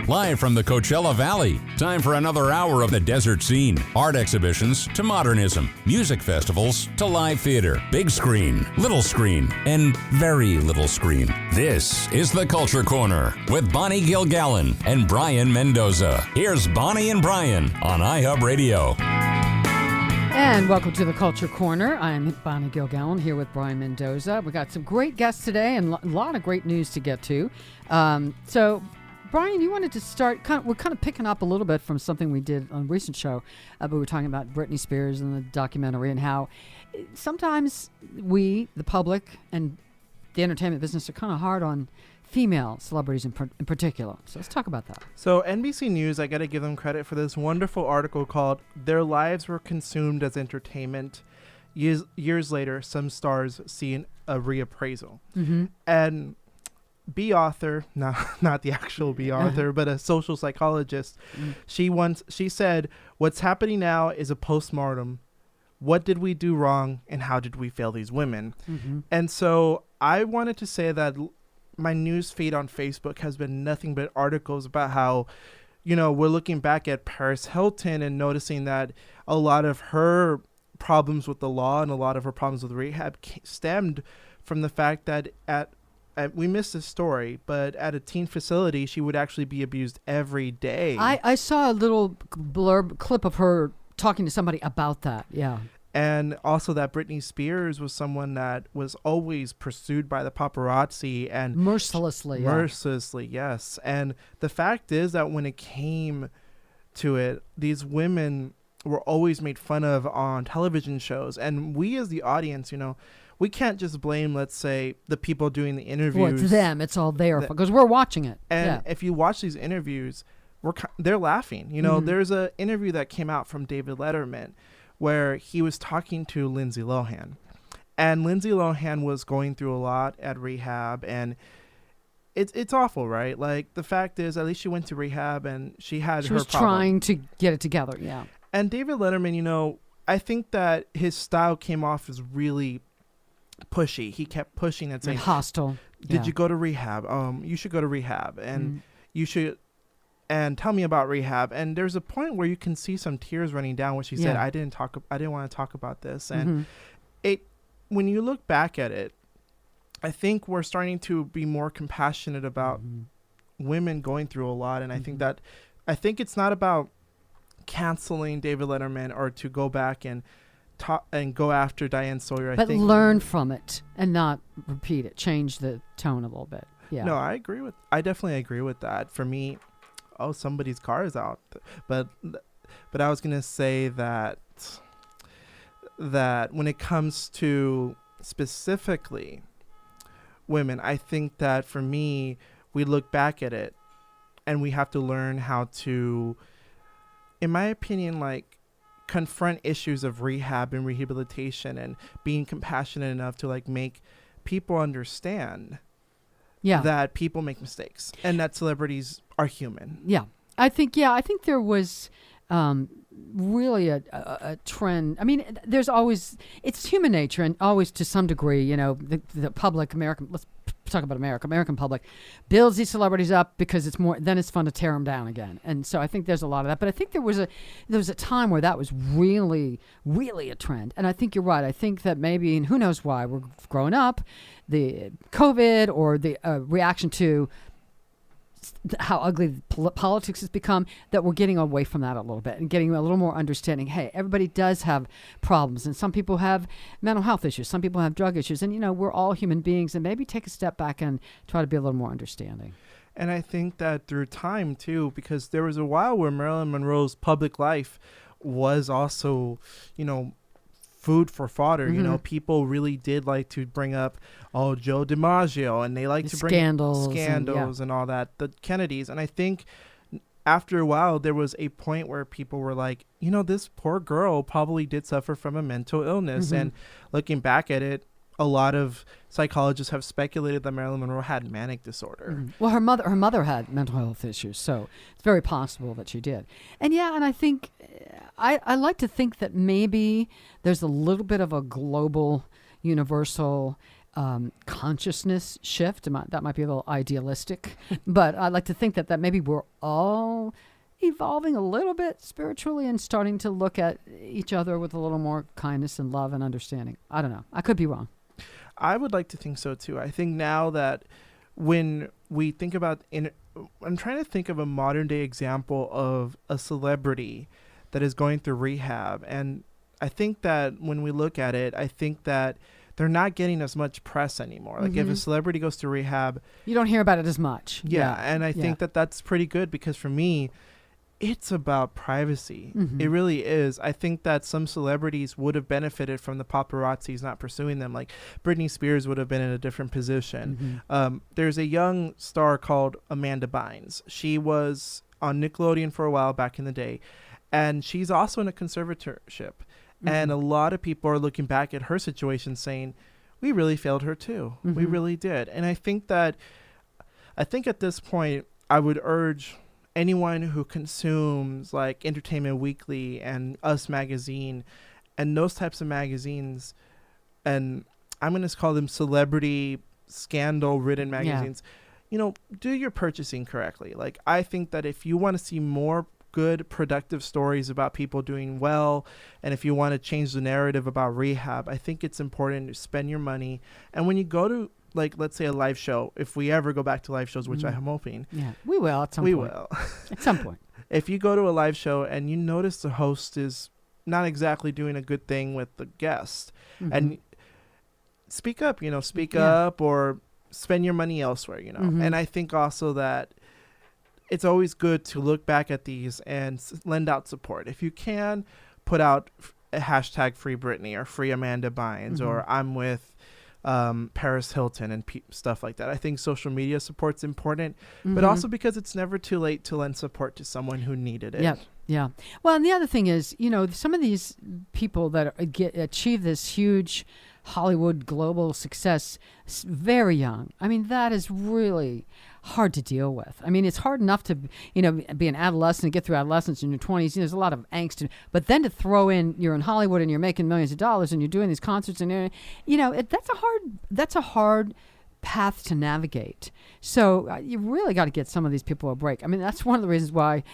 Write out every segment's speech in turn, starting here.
Live from the Coachella Valley, time for another hour of the desert scene. Art exhibitions to modernism, music festivals to live theater, big screen, little screen, and very little screen. This is the Culture Corner with Bonnie Gilgallon and Brayan Mendoza. Here's Bonnie and Brayan on iHub Radio. And welcome to the Culture Corner. I'm Bonnie Gilgallon here with Brayan Mendoza. We got some great guests today and a lot of great news to get to. So, Brayan, you wanted to start, we're kind of picking up a little bit from something we did on a recent show, but we were talking about Brittney Spears and the documentary and how sometimes we, the public and the entertainment business, are kind of hard on female celebrities in particular. So let's talk about that. So NBC News, I got to give them credit for this wonderful article called "Their Lives Were Consumed as Entertainment. Years later, some stars see a reappraisal." Mm-hmm. And B. Author, not the actual B. Author, but a social psychologist, she said, "What's happening now is a postmortem. What did we do wrong and how did we fail these women?" Mm-hmm. And so I wanted to say that my news feed on Facebook has been nothing but articles about how, we're looking back at Paris Hilton and noticing that a lot of her problems with the law and a lot of her problems with rehab stemmed from the fact that we missed this story, but at a teen facility, she would actually be abused every day. I saw a little blurb clip of her talking to somebody about that. Yeah. And also that Brittney Spears was someone that was always pursued by the paparazzi and mercilessly, yes. And the fact is that when it came to it, these women were always made fun of on television shows. And we as the audience, we can't just blame, let's say, the people doing the interviews. Well, it's them. It's all their fault because we're watching it. And if you watch these interviews, they're laughing. There's an interview that came out from David Letterman where he was talking to Lindsay Lohan. And Lindsay Lohan was going through a lot at rehab, and it's awful, right? Like, the fact is, at least she went to rehab and she was trying to get it together, yeah. And David Letterman, I think that his style came off as really pushy. He kept pushing and saying, hostile. Did you go to rehab? You should go to rehab, and you should... And tell me about rehab. And there's a point where you can see some tears running down when she said, I didn't want to talk about this. And when you look back at it, I think we're starting to be more compassionate about women going through a lot. And I think it's not about canceling David Letterman or to go back and go after Diane Sawyer. But learn from it and not repeat it. Change the tone a little bit. Yeah. No, I definitely agree with that. For me, somebody's car is out. But I was going to say that when it comes to specifically women, I think that for me, we look back at it and we have to learn how to, in my opinion, confront issues of rehab and rehabilitation and being compassionate enough to make people understand that people make mistakes and that celebrities are human. Yeah. I think there was really a trend. I mean, there's always, it's human nature, and always to some degree, the public, let's talk about American public builds these celebrities up because then it's fun to tear them down again. And so I think there's a lot of that. But I think there was a time where that was really, really a trend. And I think you're right. I think that maybe, and who knows why, we're growing up, the COVID or the reaction to how ugly politics has become, that we're getting away from that a little bit and getting a little more understanding. Hey, everybody does have problems, and some people have mental health issues, some people have drug issues, and we're all human beings, and maybe take a step back and try to be a little more understanding. And I think that through time too, because there was a while where Marilyn Monroe's public life was also, food for fodder. People really did like to bring up, Joe DiMaggio, and they like to bring scandals and all that, the Kennedys. And I think after a while, there was a point where people were like, this poor girl probably did suffer from a mental illness. And looking back at it, a lot of psychologists have speculated that Marilyn Monroe had manic disorder. Well, her mother had mental health issues, so it's very possible that she did. And I think I like to think that maybe there's a little bit of a global, universal consciousness shift. That might be a little idealistic, but I'd like to think that maybe we're all evolving a little bit spiritually and starting to look at each other with a little more kindness and love and understanding. I don't know. I could be wrong. I would like to think so too. I think now that when we think about I'm trying to think of a modern day example of a celebrity that is going through rehab. And I think that when we look at it, I think that they're not getting as much press anymore. Like if a celebrity goes to rehab, you don't hear about it as much. Yeah. And I think that that's pretty good, because for me, it's about privacy. It really is. I think that some celebrities would have benefited from the paparazzis not pursuing them. Like Brittney Spears would have been in a different position. There's a young star called Amanda Bynes. She was on Nickelodeon for a while back in the day, and she's also in a conservatorship. And a lot of people are looking back at her situation saying, we really failed her too. We really did. And I think at this point, I would urge anyone who consumes like Entertainment Weekly and Us Magazine and those types of magazines, and I'm going to call them celebrity scandal-ridden magazines, do your purchasing correctly. Like, I think that if you want to see more good, productive stories about people doing well, and if you want to change the narrative about rehab, I think it's important to spend your money. And when you go to, like, let's say a live show, if we ever go back to live shows, which I'm hoping. Yeah, we will at some point. We will. At some point. If you go to a live show and you notice the host is not exactly doing a good thing with the guest, and speak up, speak up, or spend your money elsewhere, And I think also that it's always good to look back at these and lend out support. If you can, put out a hashtag Free Brittney or Free Amanda Bynes or I'm with Paris Hilton and stuff like that. I think social media support's important, but also because it's never too late to lend support to someone who needed it. Yeah. Well, and the other thing is, some of these people that achieve this huge Hollywood global success very young. I mean, that is really hard to deal with. I mean, it's hard enough to, be an adolescent and get through adolescence in your 20s. There's a lot of angst. But then to throw in, you're in Hollywood and you're making millions of dollars and you're doing these concerts and, that's a hard path to navigate. So you really got to get some of these people a break. I mean, that's one of the reasons why,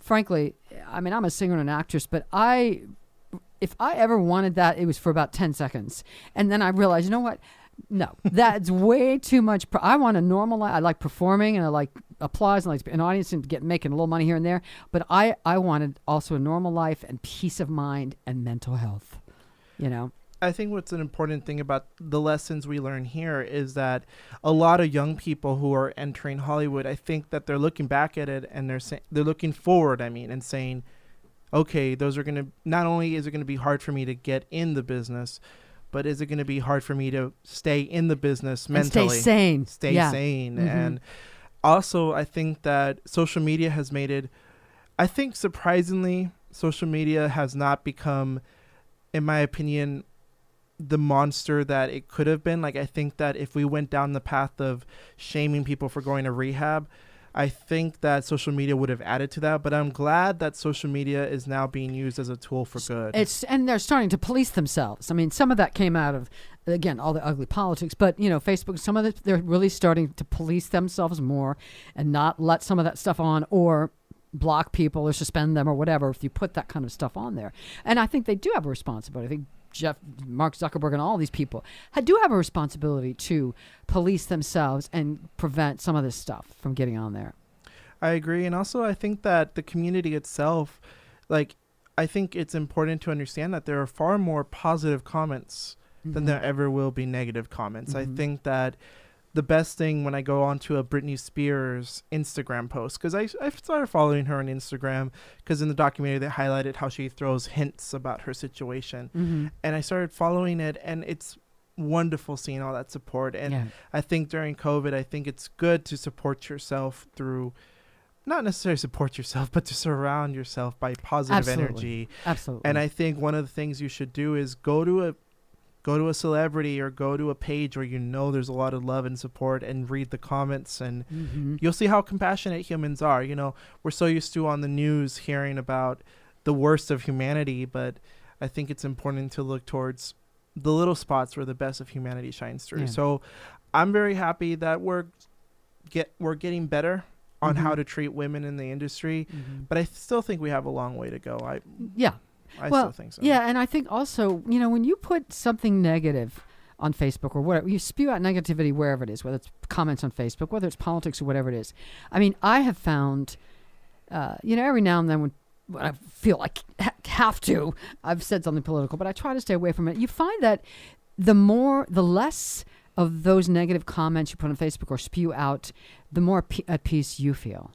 frankly, I mean, I'm a singer and an actress, but if I ever wanted that, it was for about 10 seconds. And then I realized, you know what? No, that's way too much. I want to normalize. I like performing and I like applause and I like an audience and making a little money here and there. But I wanted also a normal life and peace of mind and mental health, I think what's an important thing about the lessons we learn here is that a lot of young people who are entering Hollywood, I think that they're looking back at it and they're looking forward, and saying, okay, not only is it going to be hard for me to get in the business, but is it going to be hard for me to stay in the business mentally? And stay sane. Stay sane. And also, I think that social media has made it, I think surprisingly, social media has not become, in my opinion, the monster that it could have been. Like, I think that if we went down the path of shaming people for going to rehab, I think that social media would have added to that, but I'm glad that social media is now being used as a tool for good. And they're starting to police themselves. I mean, some of that came out of, again, all the ugly politics, but, Facebook, some of it, they're really starting to police themselves more and not let some of that stuff on or block people or suspend them or whatever if you put that kind of stuff on there. And I think they do have a responsibility. I think Mark Zuckerberg and all these people do have a responsibility to police themselves and prevent some of this stuff from getting on there. I agree. And also I think that the community itself, I think it's important to understand that there are far more positive comments than there ever will be negative comments. I think that the best thing when I go onto a Brittney Spears Instagram post, because I started following her on Instagram because in the documentary they highlighted how she throws hints about her situation. And I started following it, and it's wonderful seeing all that support. And I think during COVID, I think it's good to support yourself through, not necessarily support yourself, but to surround yourself by positive energy. Absolutely. And I think one of the things you should do is go to a celebrity or go to a page where there's a lot of love and support and read the comments, and you'll see how compassionate humans are. We're so used to on the news hearing about the worst of humanity, but I think it's important to look towards the little spots where the best of humanity shines through. Yeah. So I'm very happy that we're getting better on how to treat women in the industry, but I still think we have a long way to go. I still think so. Yeah, and I think also, when you put something negative on Facebook or whatever, you spew out negativity wherever it is, whether it's comments on Facebook, whether it's politics or whatever it is. I mean, I have found, every now and then when I feel like have to, I've said something political, but I try to stay away from it. You find that the less of those negative comments you put on Facebook or spew out, the more at peace you feel.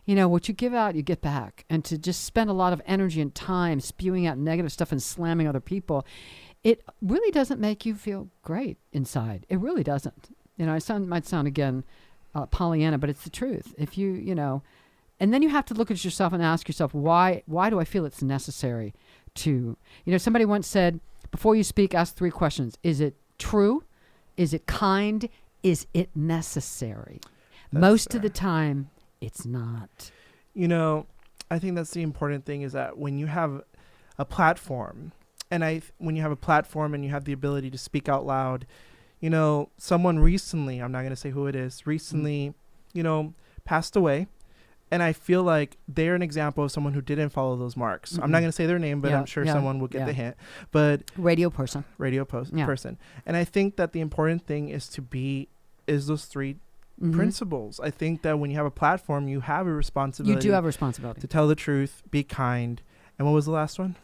What you give out, you get back. And to just spend a lot of energy and time spewing out negative stuff and slamming other people, it really doesn't make you feel great inside. It really doesn't. Might sound again Pollyanna, but it's the truth. If and then you have to look at yourself and ask yourself, why do I feel it's necessary to, somebody once said, before you speak, ask 3 questions. Is it true? Is it kind? Is it necessary? Most of the time, it's not. I think that's the important thing, is that when you have a platform, when you have a platform and you have the ability to speak out loud, someone recently, I'm not going to say who it is, passed away. And I feel like they're an example of someone who didn't follow those marks. I'm not going to say their name, but I'm sure someone will get the hint. But radio person. Person. And I think that the important thing is those 3 principles. I think that when you have a platform, you have a responsibility. You do have a responsibility. To tell the truth, be kind. And what was the last one?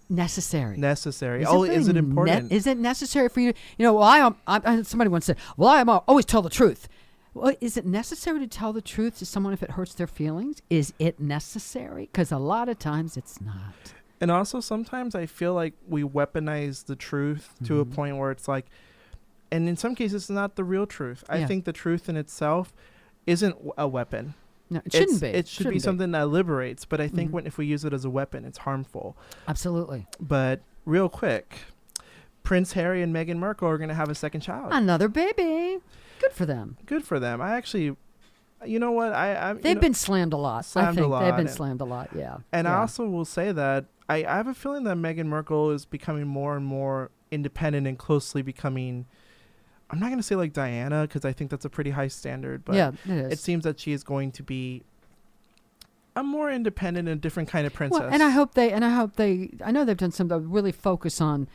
Necessary. Is it important? Is it necessary for you? Somebody once said, I always tell the truth. Well, is it necessary to tell the truth to someone if it hurts their feelings? Is it necessary? Because a lot of times it's not. And also sometimes I feel like we weaponize the truth to a point where it's like, and in some cases it's not the real truth. I think the truth in itself isn't a weapon. No, it shouldn't be. It should be something that liberates. But I think if we use it as a weapon, it's harmful. Absolutely. But real quick, Prince Harry and Meghan Markle are going to have a second child. Another baby. Good for them. I actually, they've been slammed a lot. They've been slammed a lot, yeah. And I also will say that I have a feeling that Meghan Markle is becoming more and more independent and closely becoming, I'm not going to say like Diana, because I think that's a pretty high standard, but it is. It seems that she is going to be a more independent and different kind of princess. Well, I know they've done some that really focus on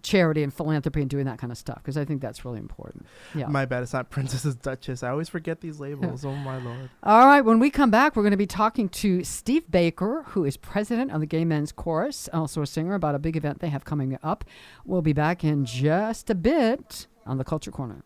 charity and philanthropy and doing that kind of stuff, because I think that's really important. Yeah. My bad, it's not Princess, it's Duchess. I always forget these labels. Oh my Lord. All right, when we come back, we're going to be talking to Steve Baker, who is president of the Gay Men's Chorus, also a singer, about a big event they have coming up. We'll be back in just a bit on the Culture Corner.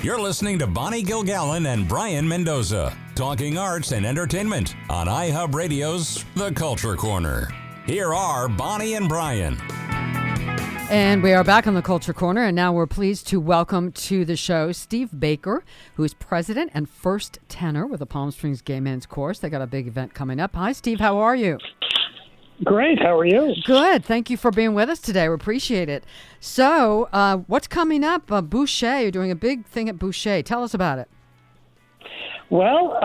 You're listening to Bonnie Gilgallon and Brayan Mendoza, talking arts and entertainment on iHub Radio's The Culture Corner. Here are Bonnie and Brayan. And we are back on the Culture Corner, and now we're pleased to welcome to the show Steve Baker, who is president and first tenor with the Palm Springs Gay Men's Chorus. They got a big event coming up. Hi, Steve. How are you? Great. How are you? Good. Thank you for being with us today. We appreciate it. So what's coming up? Boucher, you're doing a big thing at Boucher. Tell us about it. Well,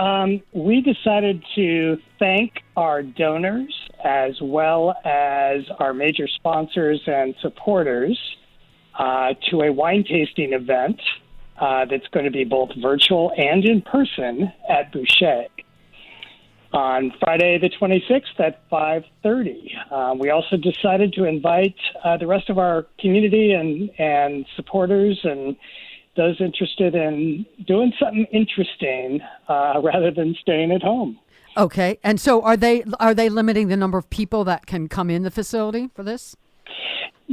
we decided to thank our donors as well as our major sponsors and supporters to a wine tasting event that's going to be both virtual and in person at Boucher. on Friday the 26th at 5:30. We also decided to invite the rest of our community and supporters and those interested in doing something interesting rather than staying at home. Okay. And so are they limiting the number of people that can come in the facility for this?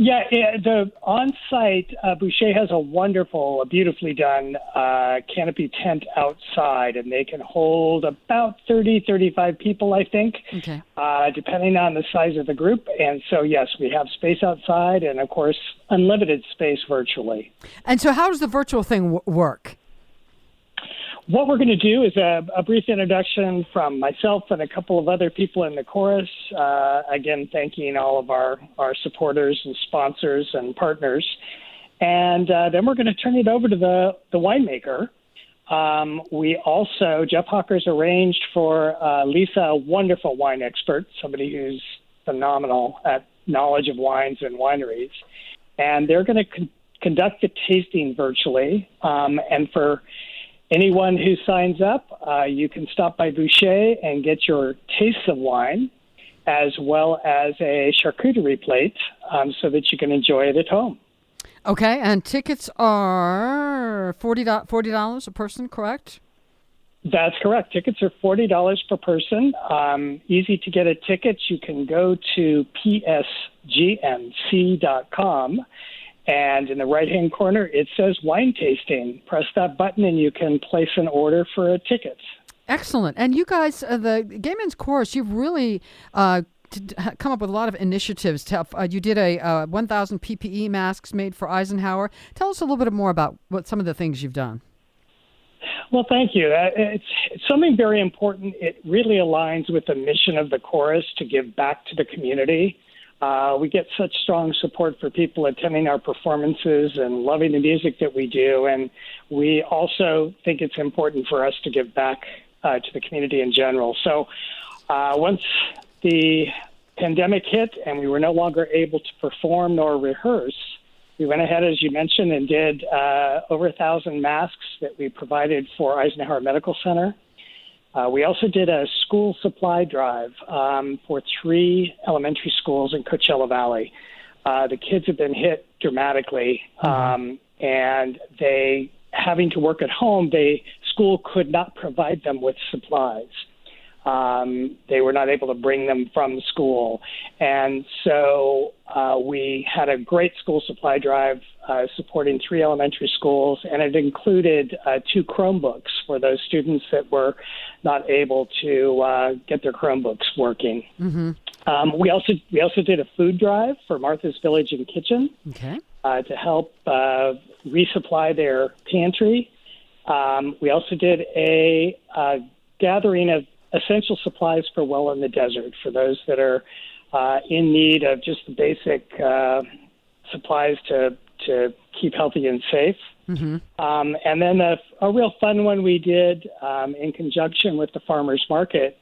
Yeah, the on-site Boucher has a wonderful, beautifully done canopy tent outside, and they can hold about 30, 35 people, I think, Okay. Depending on the size of the group. And so, yes, we have space outside and, of course, unlimited space virtually. And so how does the virtual thing work? What we're going to do is a brief introduction from myself and a couple of other people in the chorus. Again, thanking all of our supporters and sponsors and partners. And then we're going to turn it over to the winemaker. We also, Jeff Hawker's arranged for Lisa, a wonderful wine expert, somebody who's phenomenal at knowledge of wines and wineries. And they're going to conduct the tasting virtually. And for anyone who signs up, you can stop by Boucher and get your tastes of wine, as well as a charcuterie plate, so that you can enjoy it at home. Okay, and tickets are $40 a person, correct? That's correct. Tickets are $40 per person. Easy to get a ticket. You can go to psgnc.com. And in the right-hand corner, it says wine tasting. Press that button and you can place an order for a ticket. Excellent. And you guys, the Gay Men's Chorus, you've really come up with a lot of initiatives. To help. You did a 1,000 PPE masks made for Eisenhower. Tell us a little bit more about what some of the things you've done. Well, thank you. It's something very important. It really aligns with the mission of the chorus to give back to the community. We get such strong support for people attending our performances and loving the music that we do. And we also think it's important for us to give back to the community in general. So once the pandemic hit and we were no longer able to perform nor rehearse, we went ahead, as you mentioned, and did over 1,000 masks that we provided for Eisenhower Medical Center. We also did a school supply drive for 3 elementary schools in Coachella Valley. The kids have been hit dramatically, and they, having to work at home, school could not provide them with supplies. They were not able to bring them from school. And so we had a great school supply drive supporting 3 elementary schools, and it included 2 Chromebooks for those students that were not able to get their Chromebooks working. Mm-hmm. We also did a food drive for Martha's Village and Kitchen to help resupply their pantry. We also did a gathering of essential supplies for Well in the Desert for those that are in need of just the basic supplies to keep healthy and safe. Mm-hmm. And then a real fun one we did in conjunction with the farmers market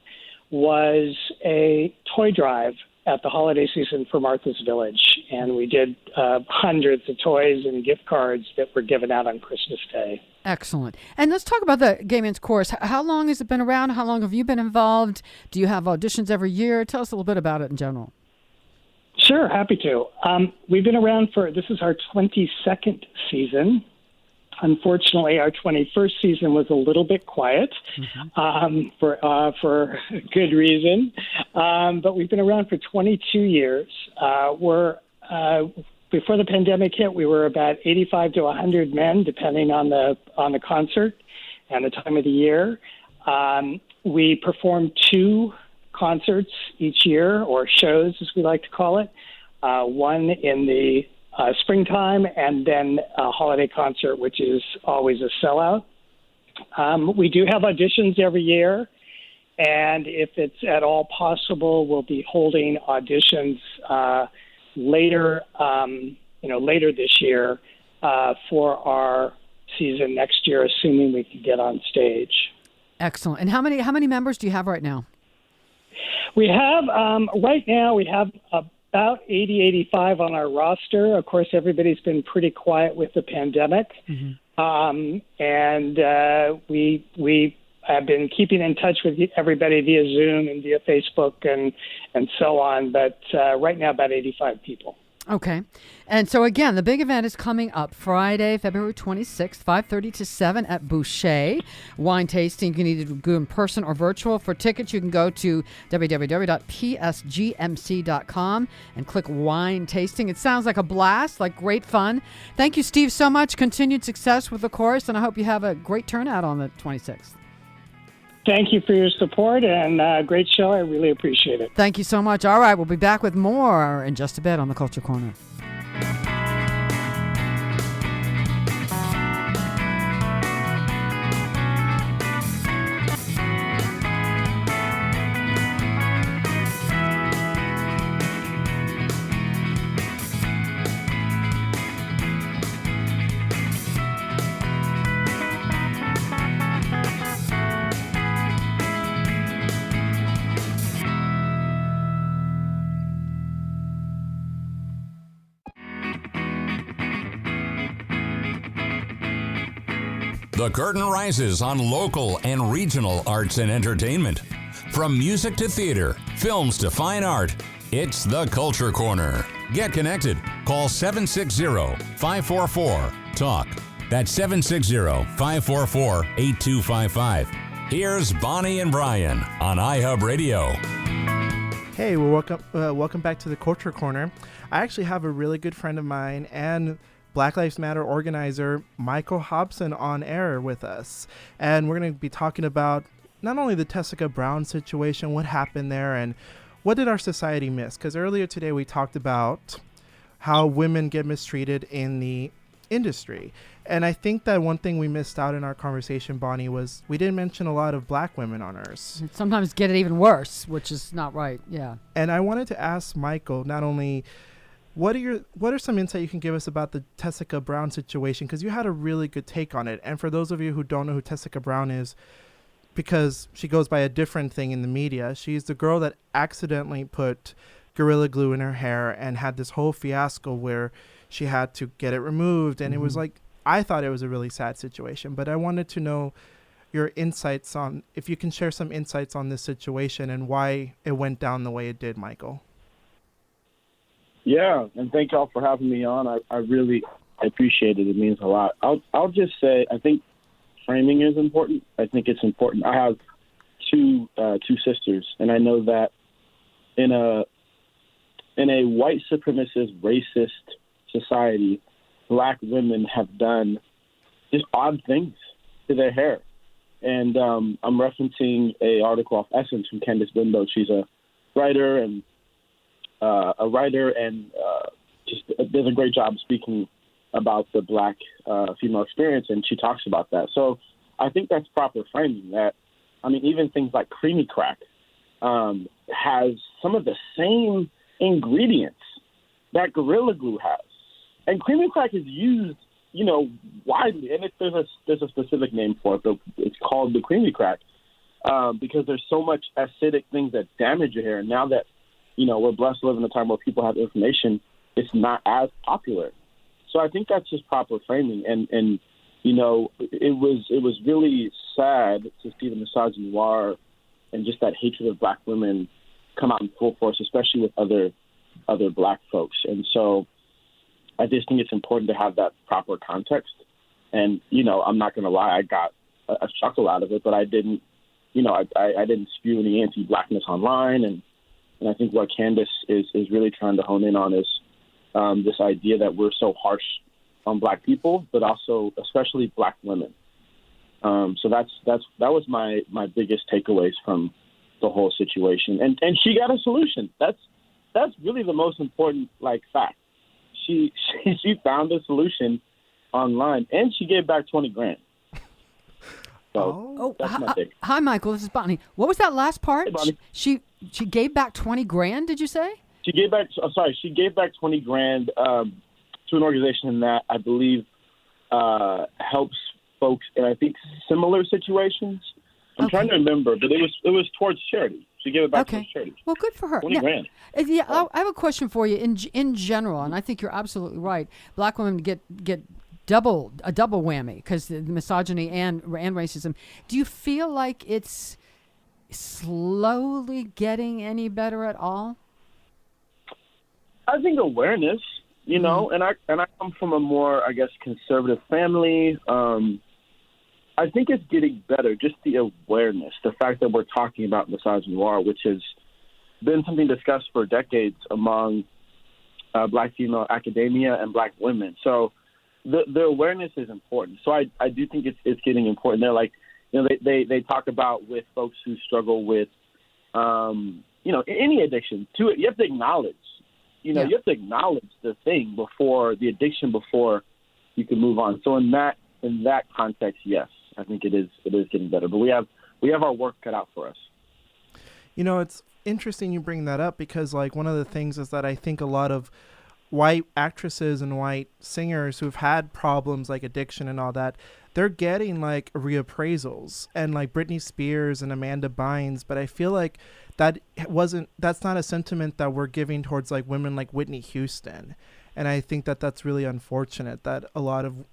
was a toy drive at the holiday season for Martha's Village. And we did hundreds of toys and gift cards that were given out on Christmas Day. Excellent. And let's talk about the Gay Men's Chorus. How long has it been around? How long have you been involved? Do you have auditions every year? Tell us a little bit about it in general. Sure, happy to. We've been around this is our 22nd season. Unfortunately, our 21st season was a little bit quiet for good reason. But we've been around for 22 years. Before the pandemic hit, we were about 85 to 100 men, depending on the concert and the time of the year. We performed 2 concerts each year, or shows, as we like to call it. One in the springtime, and then a holiday concert, which is always a sellout. We do have auditions every year, and if it's at all possible, we'll be holding auditions later this year for our season next year, assuming we can get on stage. Excellent. And how many members do you have right now? We have right now we have about 80, 85 on our roster. Of course, everybody's been pretty quiet with the pandemic, and we I've been keeping in touch with everybody via Zoom and via Facebook and so on. But right now, about 85 people. Okay. And so, again, the big event is coming up Friday, February 26th, 5:30 to 7 at Boucher. Wine tasting, you can either go in person or virtual. For tickets, you can go to www.psgmc.com and click wine tasting. It sounds like a blast, like great fun. Thank you, Steve, so much. Continued success with the chorus, and I hope you have a great turnout on the 26th. Thank you for your support and great show. I really appreciate it. Thank you so much. All right, we'll be back with more in just a bit on the Culture Corner. The curtain rises on local and regional arts and entertainment. From music to theater, films to fine art, it's the Culture Corner. Get connected. Call 760-544-TALK. That's 760-544-8255. Here's Bonnie and Brian on iHub Radio. Hey, well, welcome back to the Culture Corner. I actually have a really good friend of mine and Black Lives Matter organizer Michael Hopson on air with us. And we're going to be talking about not only the Tessica Brown situation, what happened there, and what did our society miss? Because earlier today we talked about how women get mistreated in the industry. And I think that one thing we missed out in our conversation, Bonnie, was we didn't mention a lot of black women on ours. Sometimes get it even worse, which is not right. Yeah. And I wanted to ask Michael, not only what are some insight you can give us about the Tessica Brown situation? Because you had a really good take on it. And for those of you who don't know who Tessica Brown is, because she goes by a different thing in the media, she's the girl that accidentally put Gorilla Glue in her hair and had this whole fiasco where she had to get it removed. And it was like, I thought it was a really sad situation. But I wanted to know your insights on, if you can share some insights on this situation and why it went down the way it did, Michael. Yeah, and thank y'all for having me on. I really appreciate it. It means a lot. I'll just say I think framing is important. I think it's important. I have two sisters, and I know that in a white supremacist, racist society, black women have done just odd things to their hair. And I'm referencing a article off Essence from Candace Bimbo. She's a writer and just does a great job speaking about the black female experience, and she talks about that. So I think that's proper framing. That, I mean, even things like creamy crack has some of the same ingredients that Gorilla Glue has, and creamy crack is used, widely. And there's a specific name for it, but it's called the creamy crack because there's so much acidic things that damage your hair. And now that we're blessed to live in a time where people have information, it's not as popular. So I think that's just proper framing. And it was really sad to see the misogynoir and just that hatred of black women come out in full force, especially with other black folks. And so I just think it's important to have that proper context. And, I'm not going to lie, I got a chuckle out of it, but I didn't, I didn't spew any anti-blackness online. And I think what Candace is really trying to hone in on is this idea that we're so harsh on black people, but also especially black women. So that was my biggest takeaways from the whole situation. And she got a solution. That's really the most important fact. She found a solution online, and she gave back $20,000. So that's my take. Hi, Michael. This is Bonnie. What was that last part? Hey, Bonnie. She gave back $20,000. Did you say? She gave back. She gave back $20,000 to an organization that I believe helps folks in, I think, similar situations. I'm trying to remember, but it was towards charity. She gave it back towards charity. Well, good for her. $20,000. Yeah, I have a question for you in general, and I think you're absolutely right. Black women get a double whammy because the misogyny and racism. Do you feel like it's slowly getting any better at all? I think awareness, you know, and I come from a more, I guess, conservative family. I think it's getting better, just the awareness, the fact that we're talking about misogynoir, which has been something discussed for decades among Black female academia and Black women. So the awareness is important. So I do think it's getting important. They're like, you know, they talk about with folks who struggle with, you know, any addiction to it. You have to acknowledge, you know, you have to acknowledge the thing before the addiction, before you can move on. So in that context, yes, I think it is getting better. But we have our work cut out for us. You know, it's interesting you bring that up because, like, one of the things is that I think a lot of white actresses and white singers who've had problems like addiction and all that, they're getting like reappraisals, and like Brittney Spears and Amanda Bynes. But I feel like that's not a sentiment that we're giving towards like women like Whitney Houston. And I think that that's really unfortunate that a lot of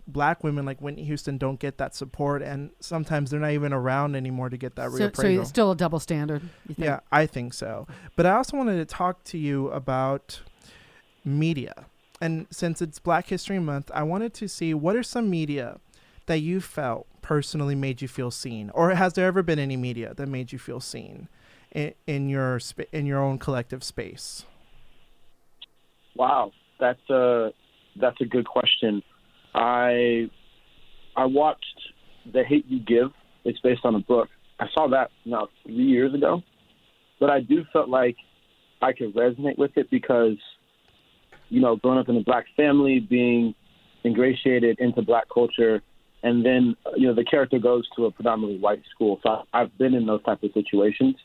Black women like Whitney Houston don't get that support, and sometimes they're not even around anymore to get that reappraisal. So it's still a double standard, you think? Yeah, I think so. But I also wanted to talk to you about media. And since it's Black History Month, I wanted to see what are some media that you felt personally made you feel seen, or has there ever been any media that made you feel seen in your own collective space? Wow, that's a good question. I watched The Hate U Give. It's based on a book. I saw that now 3 years ago, but I do felt like I could resonate with it because, you know, growing up in a Black family, being ingratiated into Black culture, and then, you know, the character goes to a predominantly white school. So I've been in those type of situations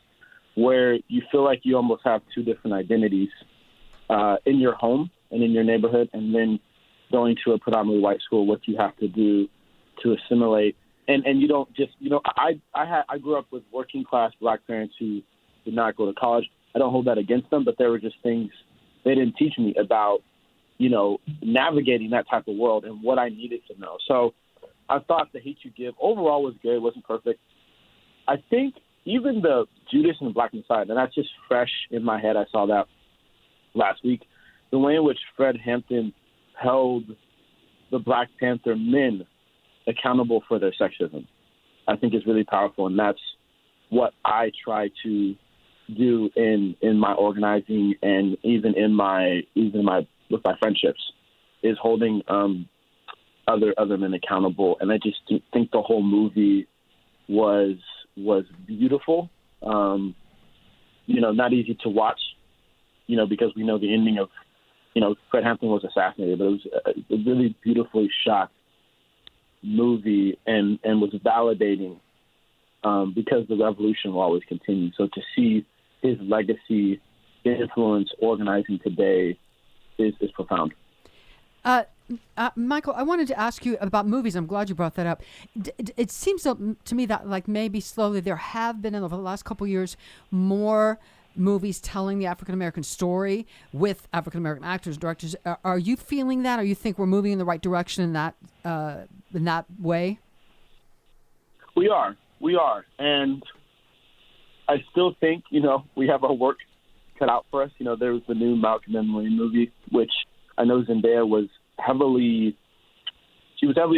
where you feel like you almost have two different identities in your home and in your neighborhood, and then going to a predominantly white school, what you have to do to assimilate. And you don't just, you know, I grew up with working class Black parents who did not go to college. I don't hold that against them, but there were just things they didn't teach me about, you know, navigating that type of world and what I needed to know. So I thought The Hate U Give overall was good. It wasn't perfect. I think even the Judas and the Black Messiah, and that's just fresh in my head. I saw that last week. The way in which Fred Hampton held the Black Panther men accountable for their sexism, I think is really powerful, and that's what I try to do in my organizing and even with my friendships, is holding other men accountable. And I just think the whole movie was beautiful. You know, not easy to watch, you know, because we know the ending of, you know, Fred Hampton was assassinated, but it was a really beautifully shot movie and was validating because the revolution will always continue. So to see his legacy, influence, organizing today is profound. Michael, I wanted to ask you about movies. I'm glad you brought that up. It seems to me that like maybe slowly there have been over the last couple of years more movies telling the African-American story with African-American actors, directors. Are you feeling that? Or you think we're moving in the right direction in that way? We are. And I still think, you know, we have our work cut out for us. You know, there was the new Malcolm and Marie movie, which I know Zendaya was heavily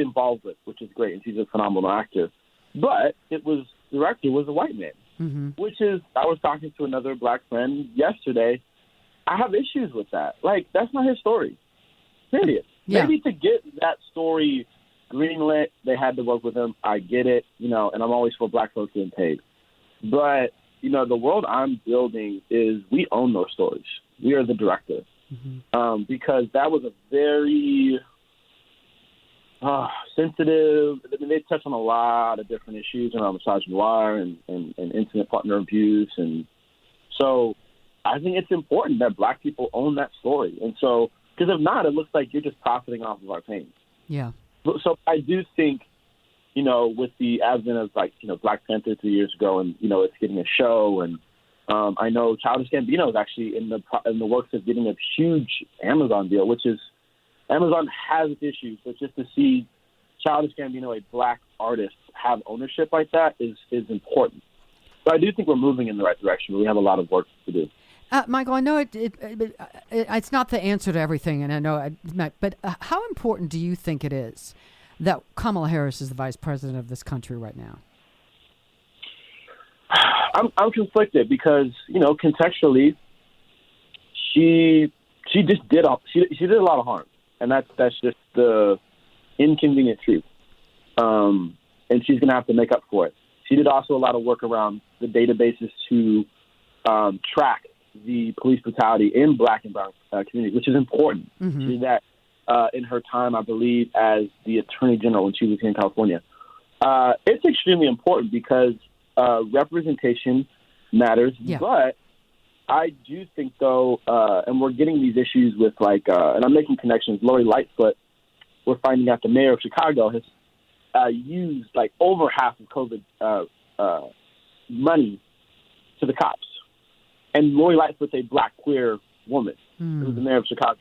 involved with, which is great, and she's a phenomenal actor. But the director was a white man. Mm-hmm. Which is, I was talking to another Black friend yesterday. I have issues with that. Like, that's not his story. Period. Yeah. Maybe to get that story greenlit, they had to work with him. I get it, you know, and I'm always for Black folks getting paid. But, you know, the world I'm building is we own those stories. We are the director. Mm-hmm. Because that was a very sensitive. I mean, they touch on a lot of different issues around misogynoir and intimate partner abuse, and so I think it's important that Black people own that story. And so, because if not, it looks like you're just profiting off of our pain. Yeah. So I do think, you know, with the advent of, like, you know, Black Panther 3 years ago, and, you know, it's getting a show, and I know Childish Gambino is actually in the works of getting a huge Amazon deal, which is Amazon has its issues, but just to see Childish Gambino, a black artist, have ownership like that is important. So I do think we're moving in the right direction. We have a lot of work to do. Michael, I know it's not the answer to everything, and I know, but how important do you think it is that Kamala Harris is the vice president of this country right now? I'm conflicted because, contextually, she just did she did a lot of harm, and that's just the inconvenient truth. And she's going to have to make up for it. She did also a lot of work around the databases to track the police brutality in Black and Brown communities, which is important. Mm-hmm. She did that in her time, I believe, as the Attorney General when she was here in California. It's extremely important because representation matters, but I do think, though, and we're getting these issues with, and I'm making connections, Lori Lightfoot, we're finding out the mayor of Chicago has used, over half of COVID money to the cops. And Lori Lightfoot's a black queer woman who's the mayor of Chicago.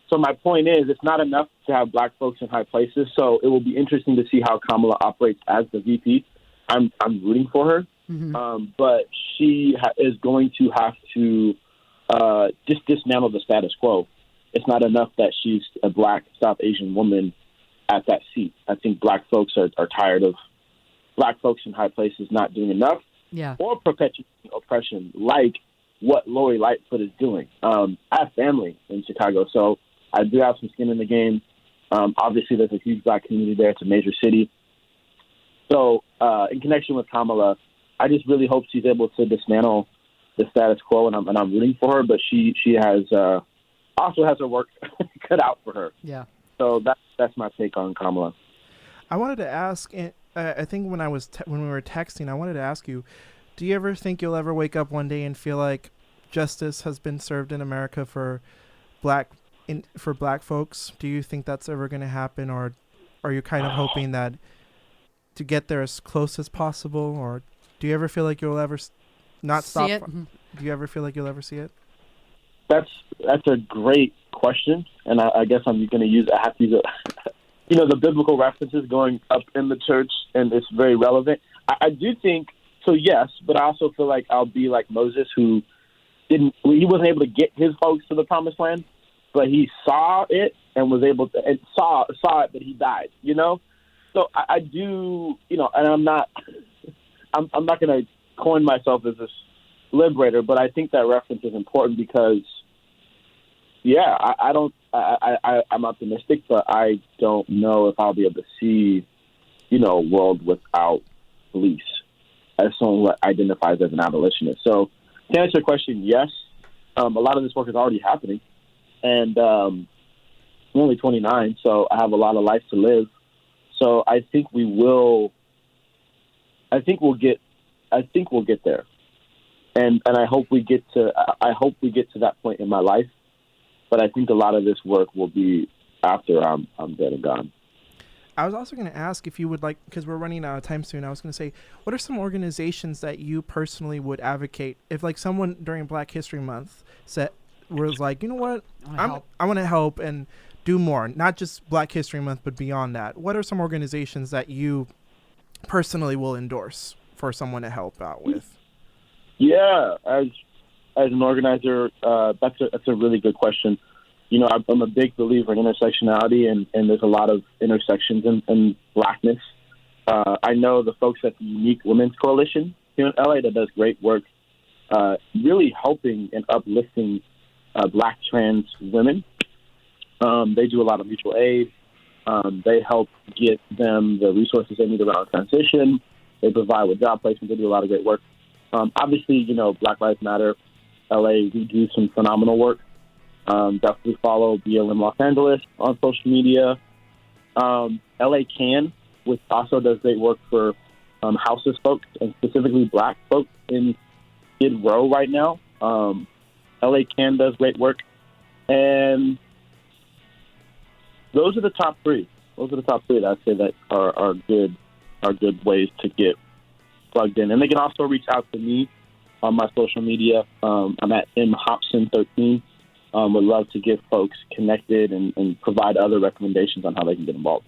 So my point is, it's not enough to have black folks in high places. So it will be interesting to see how Kamala operates as the VP. I'm rooting for her, but she is going to have to just dismantle the status quo. It's not enough that she's a black South Asian woman at that seat. I think black folks are tired of black folks in high places not doing enough or perpetuating oppression like what Lori Lightfoot is doing. I have family in Chicago, so I do have some skin in the game. Obviously, there's a huge black community there. It's a major city. So in connection with Kamala, I just really hope she's able to dismantle the status quo, and I'm rooting for her, but she has also has her work cut out for her. Yeah. So that's my take on Kamala. I wanted to ask, I think when we were texting, I wanted to ask you, do you ever think you'll ever wake up one day and feel like justice has been served in America for black folks? Do you think that's ever going to happen, or are you kind of hoping that to get there as close as possible, or do you ever feel like you'll ever not stop? Do you ever feel like you'll ever see it? That's a great question, and I guess I'm going to have to use the biblical references going up in the church, and it's very relevant. I do think so, yes, but I also feel like I'll be like Moses, who he wasn't able to get his folks to the promised land, but he saw it and was able to, and saw it, but he died. So I do, and I'm not going to coin myself as this liberator, but I think that reference is important because, I'm optimistic, but I don't know if I'll be able to see, a world without police as someone who identifies as an abolitionist. So to answer your question, yes, a lot of this work is already happening, and I'm only 29, so I have a lot of life to live. So I think we'll get there. And I hope we get to that point in my life. But I think a lot of this work will be after I'm dead and gone. I was also going to ask if you would like, because we're running out of time soon, I was going to say, what are some organizations that you personally would advocate if someone during Black History Month was like, you know what, I want to help and do more, not just Black History Month, but beyond that. What are some organizations that you personally will endorse for someone to help out with? Yeah, as an organizer, that's a really good question. I'm a big believer in intersectionality, and there's a lot of intersections in Blackness. I know the folks at the Unique Women's Coalition here in LA that does great work, really helping and uplifting Black trans women. They do a lot of mutual aid. They help get them the resources they need around transition. They provide with job placement. They do a lot of great work. Obviously, Black Lives Matter, LA, we do some phenomenal work. Definitely follow BLM Los Angeles on social media. LA Can, which also does great work for houseless folks, and specifically Black folks in Skid Row right now. LA Can does great work. And those are the top three. That I'd say that are good ways to get plugged in. And they can also reach out to me on my social media. I'm at Hopson13 would love to get folks connected and provide other recommendations on how they can get involved.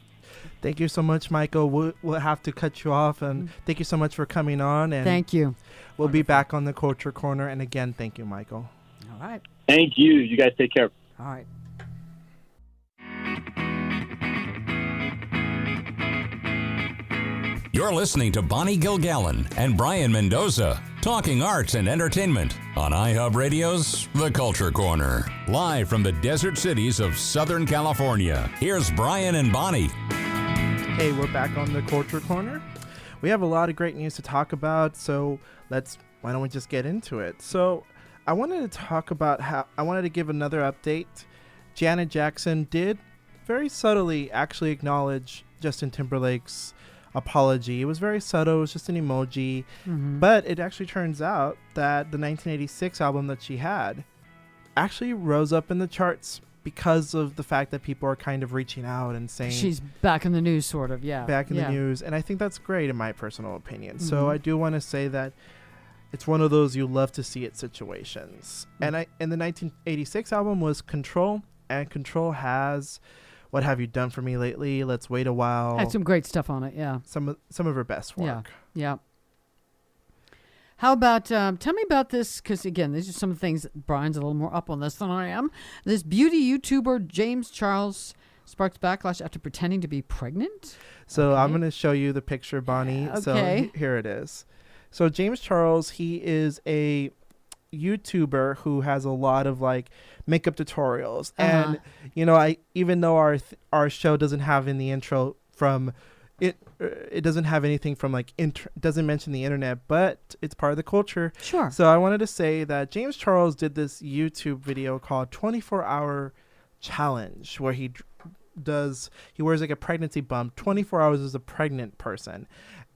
Thank you so much, Michael. We'll have to cut you off, and thank you so much for coming on. And thank you. We'll be back on the Culture Corner, and again, thank you, Michael. All right. Thank you. You guys take care. All right. You're listening to Bonnie Gilgallon and Brayan Mendoza, talking arts and entertainment on iHub Radio's The Culture Corner. Live from the desert cities of Southern California, here's Brayan and Bonnie. Hey, we're back on the Culture Corner. We have a lot of great news to talk about, so why don't we just get into it? So I wanted to give another update. Janet Jackson did very subtly actually acknowledge Justin Timberlake's apology. It was very subtle. It was just an emoji. Mm-hmm. But it actually turns out that the 1986 album that she had actually rose up in the charts because of the fact that people are kind of reaching out and saying she's back in the news, sort of. Yeah. Back in the news. And I think that's great in my personal opinion. Mm-hmm. So I do want to say that it's one of those you love to see it situations. Mm-hmm. And the 1986 album was Control, and Control has What Have You Done For Me Lately, Let's Wait a While. Had some great stuff on it, yeah. Some of her best work. Yeah. How about, tell me about this, because again, these are some things, Brian's a little more up on this than I am. This beauty YouTuber, James Charles, sparks backlash after pretending to be pregnant. So I'm going to show you the picture, Bonnie. Okay. So here it is. So James Charles, he is a YouTuber who has a lot of like makeup tutorials. And, even though our show doesn't have in the intro from it doesn't have anything from like doesn't mention the internet, but it's part of the culture. Sure. So I wanted to say that James Charles did this YouTube video called 24-Hour Challenge, where he wears like a pregnancy bump 24 hours as a pregnant person.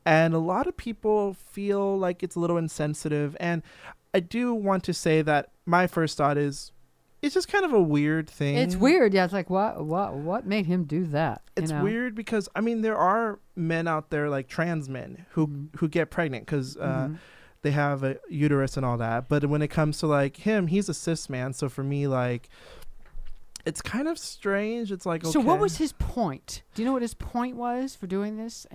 And a lot of people feel like it's a little insensitive. And I do want to say that my first thought is it's just kind of a weird thing. It's weird. Yeah, it's like, what made him do that? It's weird because, there are men out there like trans men who get pregnant because they have a uterus and all that. But when it comes to like him, he's a cis man. So for me, like, it's kind of strange. It's like, okay. So what was his point? Do you know what his point was for doing this?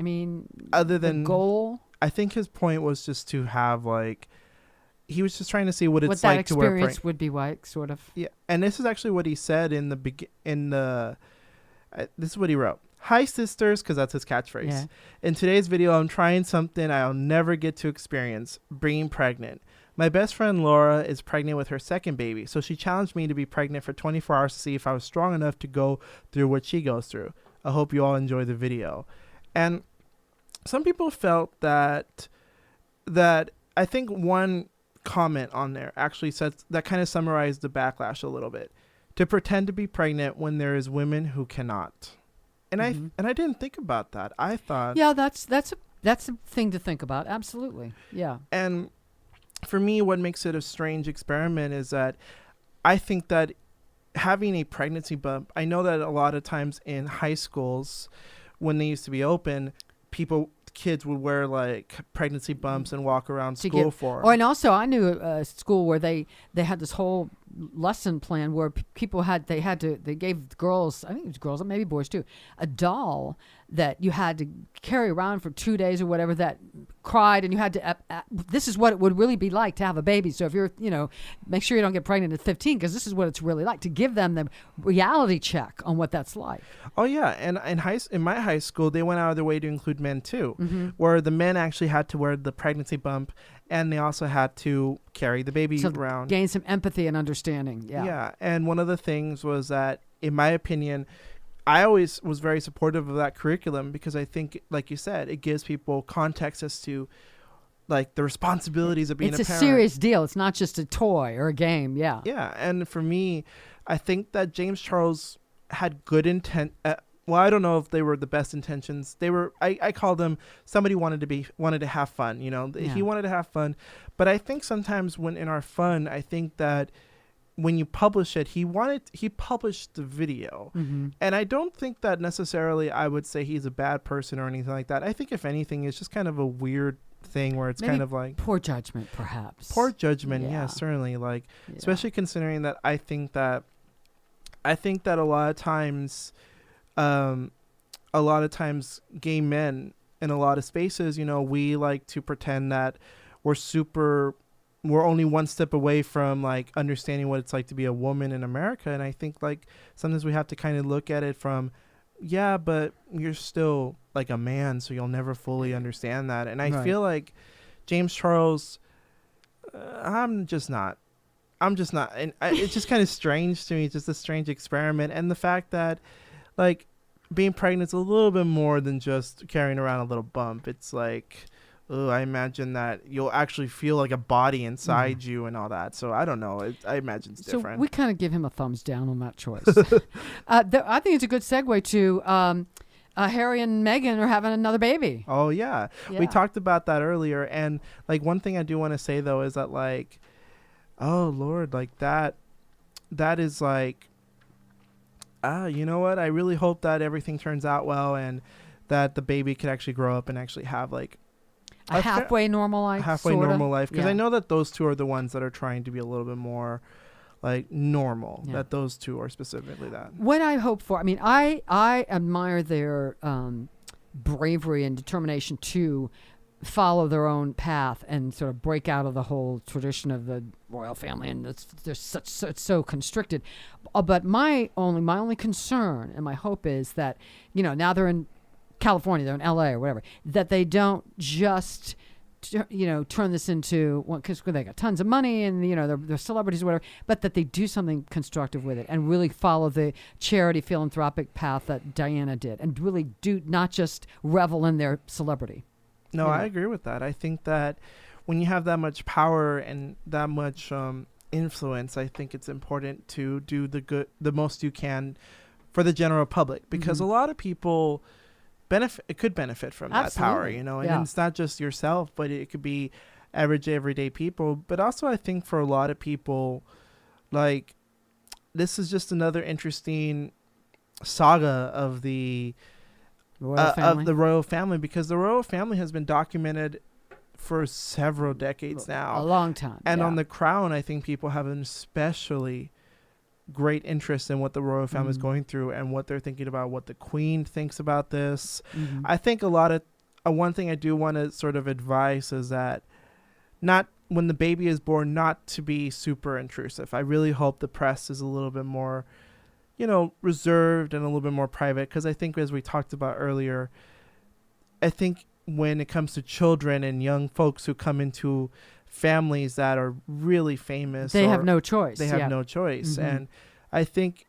Other than the goal? I think his point was just to have like, he was just trying to see what it's like to wear experience would be like, sort of. Yeah, and this is actually what he said in this is what he wrote. Hi, sisters, because that's his catchphrase. Yeah. In today's video, I'm trying something I'll never get to experience, being pregnant. My best friend Laura is pregnant with her second baby, so she challenged me to be pregnant for 24 hours to see if I was strong enough to go through what she goes through. I hope you all enjoy the video. And some people felt that I think one comment on there actually said that kind of summarized the backlash a little bit. To pretend to be pregnant when there is women who cannot. And I didn't think about that. I thought, yeah, that's a thing to think about. Absolutely. Yeah. And for me, what makes it a strange experiment is that I think that having a pregnancy bump, I know that a lot of times in high schools when they used to be open, kids would wear like pregnancy bumps and walk around school for. Oh, and also I knew a school where they had this whole lesson plan where they gave girls, I think it was girls, maybe boys too, a doll that you had to carry around for 2 days or whatever that cried, and you had to this is what it would really be like to have a baby. So if you're, make sure you don't get pregnant at 15, because this is what it's really like, to give them the reality check on what that's like. Oh yeah, and in my high school they went out of their way to include men too, where the men actually had to wear the pregnancy bump, and they also had to carry the baby around. Gain some empathy and understanding. Yeah. Yeah, and one of the things was that, in my opinion, I always was very supportive of that curriculum because I think, like you said, it gives people context as to like the responsibilities of being a parent. It's a serious deal. It's not just a toy or a game. Yeah. Yeah, and for me, I think that James Charles had good intent. Well, I don't know if they were the best intentions. They were. I call them somebody wanted to have fun. He wanted to have fun, but I think sometimes when in our fun, I think that when you publish it, he published the video, and I don't think that necessarily I would say he's a bad person or anything like that. I think if anything, it's just kind of a weird thing where it's Maybe kind of like poor judgment, perhaps. poor judgment. Yeah. Yeah, certainly. Like, Yeah. especially considering that I think that a lot of times, gay men in a lot of spaces, we like to pretend that we're only one step away from like understanding what it's like to be a woman in America. And I think like sometimes we have to kind of look at it from, yeah, but you're still like a man, so you'll never fully understand that. And I feel like James Charles, I'm just not. And it's just kind of strange to me. It's just a strange experiment. And the fact that like being pregnant is a little bit more than just carrying around a little bump. It's like, I imagine that you'll actually feel like a body inside you and all that. So I don't know. I imagine it's different. So we kind of give him a thumbs down on that choice. I think it's a good segue to Harry and Meghan are having another baby. Oh, yeah. We talked about that earlier. And like one thing I do want to say, though, is that like, oh, Lord, like that is like, you know what? I really hope that everything turns out well and that the baby could actually grow up and actually have like a halfway normal life. Normal life. Because I know that those two are the ones that are trying to be a little bit more like normal. Yeah. That those two are specifically that. What I hope for, I mean, I admire their bravery and determination to follow their own path and sort of break out of the whole tradition of the royal family, and it's so constricted. But my only concern and my hope is that now they're in California, they're in LA or whatever, that they don't just turn this into, because they got tons of money and they're celebrities or whatever, but that they do something constructive with it and really follow the charity philanthropic path that Diana did and really do not just revel in their celebrity. No, I agree with that. I think that when you have that much power and that much influence, I think it's important to do the most you can for the general public, because a lot of people could benefit from that power, and it's not just yourself, but it could be average everyday people. But also I think for a lot of people, like, this is just another interesting saga of the royal family, because the royal family has been documented for several decades now, a long time. And on The Crown, I think people have an especially great interest in what the royal family is going through and what they're thinking about, what the Queen thinks about this. I think one thing I do want to sort of advise is that not when the baby is born, not to be super intrusive. I really hope the press is a little bit more reserved and a little bit more private, because I think, as we talked about earlier, I think when it comes to children and young folks who come into families that are really famous, they have no choice. And I think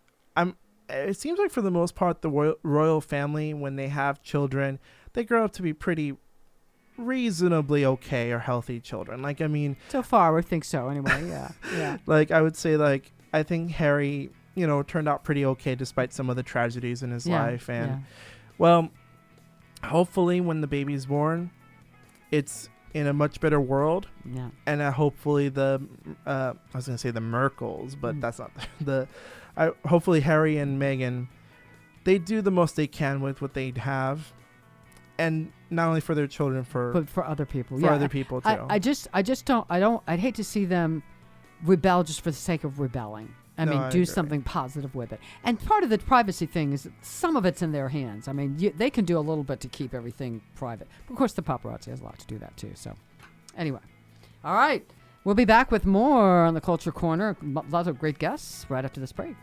it seems like for the most part, the royal family, when they have children, they grow up to be pretty reasonably okay or healthy children. Like, I mean, so far we think so anyway. Yeah. Like, I would say, like, I think Harry turned out pretty okay despite some of the tragedies in his life. And, well, hopefully when the baby's born, it's in a much better world. Yeah. And hopefully I was going to say the Merkles, but that's not hopefully Harry and Meghan, they do the most they can with what they have. And not only for their children, but for other people. Other people too. I'd hate to see them rebel just for the sake of rebelling. I do something positive with it. And part of the privacy thing is some of it's in their hands. I mean, they can do a little bit to keep everything private. Of course, the paparazzi has a lot to do that too. So anyway, all right. We'll be back with more on the Culture Corner. Lots of great guests right after this break.